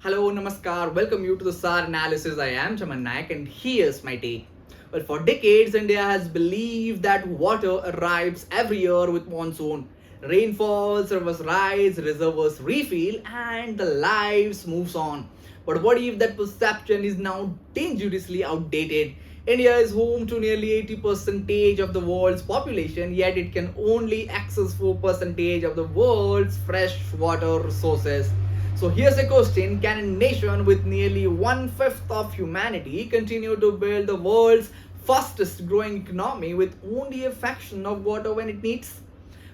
Hello, Namaskar. Welcome you to the SAAR analysis. I am Chaman Nayak and here's my take. Well, for decades, India has believed that water arrives every year with monsoon. Rain falls, rivers rise, reservoirs refill, and the lives moves on. But what if that perception is now dangerously outdated? India is home to nearly 80% of the world's population, yet it can only access 4% of the world's fresh water resources. So here's a question: can a nation with nearly one fifth of humanity continue to build the world's fastest growing economy with only a fraction of water when it needs?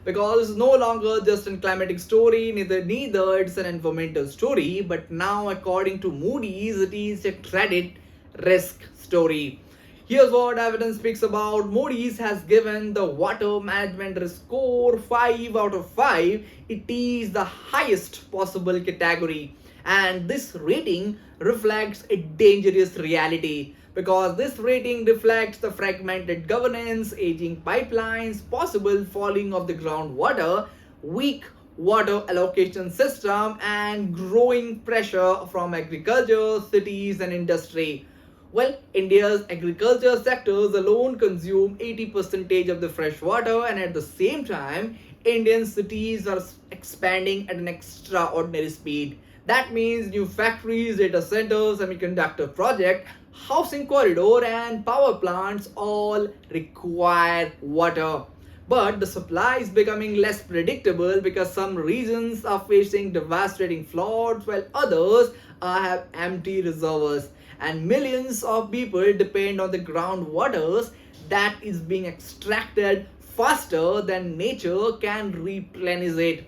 Because it's no longer just a climatic story, neither it's an environmental story, but now according to Moody's, it is a credit risk story. Here's what evidence speaks about. Moody's has given the water management risk score 5 out of 5. It is the highest possible category. And this rating reflects a dangerous reality because this rating reflects the fragmented governance, aging pipelines, possible falling of the groundwater, weak water allocation system, and growing pressure from agriculture, cities, and industry. Well, India's agriculture sectors alone consume 80% of the fresh water, and at the same time, Indian cities are expanding at an extraordinary speed. That means new factories, data centers, semiconductor project, housing corridor, and power plants all require water. But the supply is becoming less predictable because some regions are facing devastating floods while others have empty reservoirs. And millions of people depend on the groundwaters that is being extracted faster than nature can replenish it.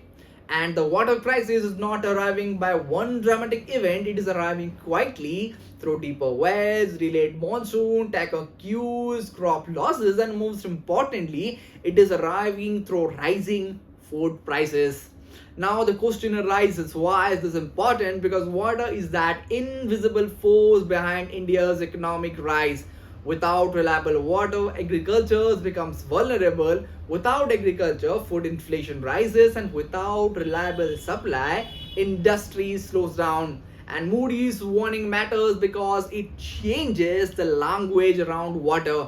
And the water crisis is not arriving by one dramatic event, it is arriving quietly through deeper wells, delayed monsoon, tackle queues, crop losses, and most importantly, it is arriving through rising food prices. Now the question arises, why is this important? Because water is that invisible force behind India's economic rise. Without reliable water, agriculture becomes vulnerable. Without agriculture, food inflation rises, and without reliable supply, industry slows down. And Moody's warning matters because it changes the language around water.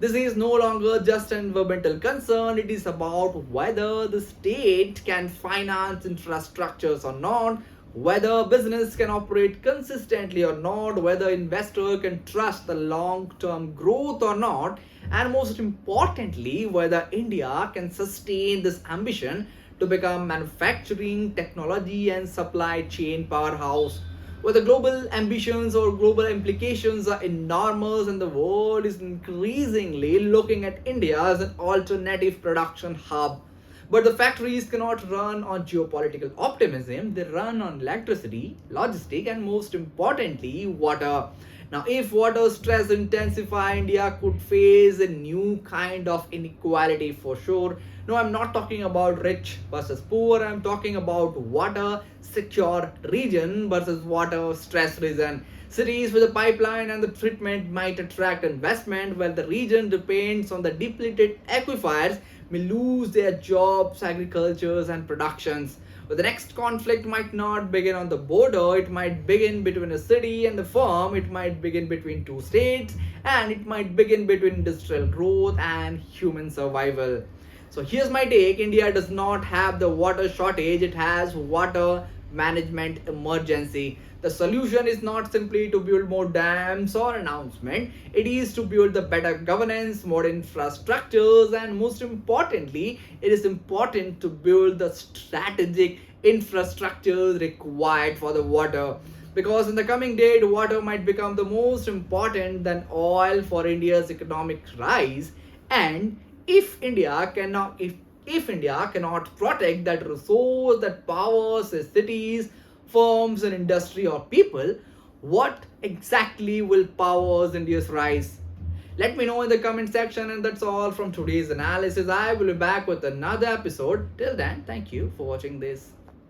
This is no longer just an environmental concern, it is about whether the state can finance infrastructures or not, whether business can operate consistently or not, whether investor can trust the long-term growth or not, and most importantly, whether India can sustain this ambition to become manufacturing, technology, and supply chain powerhouse. Where the global ambitions or global implications are enormous, and the world is increasingly looking at India as an alternative production hub. But the factories cannot run on geopolitical optimism, they run on electricity, logistic, and most importantly, water. Now, if water stress intensify, India could face a new kind of inequality for sure. No, I'm not talking about rich versus poor, I'm talking about water secure region versus water stress region. Cities with a pipeline and the treatment might attract investment, while the region depends on the depleted aquifers may lose their jobs, agricultures, and productions. But the next conflict might not begin on the border, it might begin between a city and the firm, it might begin between two states, and it might begin between industrial growth and human survival. So here's my take: India does not have the water shortage, it has water management emergency. The solution is not simply to build more dams or announcement, it is to build the better governance, more infrastructures, and most importantly, it is important to build the strategic infrastructures required for the water. Because in the coming decade, water might become the most important than oil for India's economic rise. And if India cannot if India cannot protect that resource that powers its cities, firms, and industry or people, what exactly will powers India's rise? Let me know in the comment section, and that's all from today's analysis. I will be back with another episode. Till then, thank you for watching this.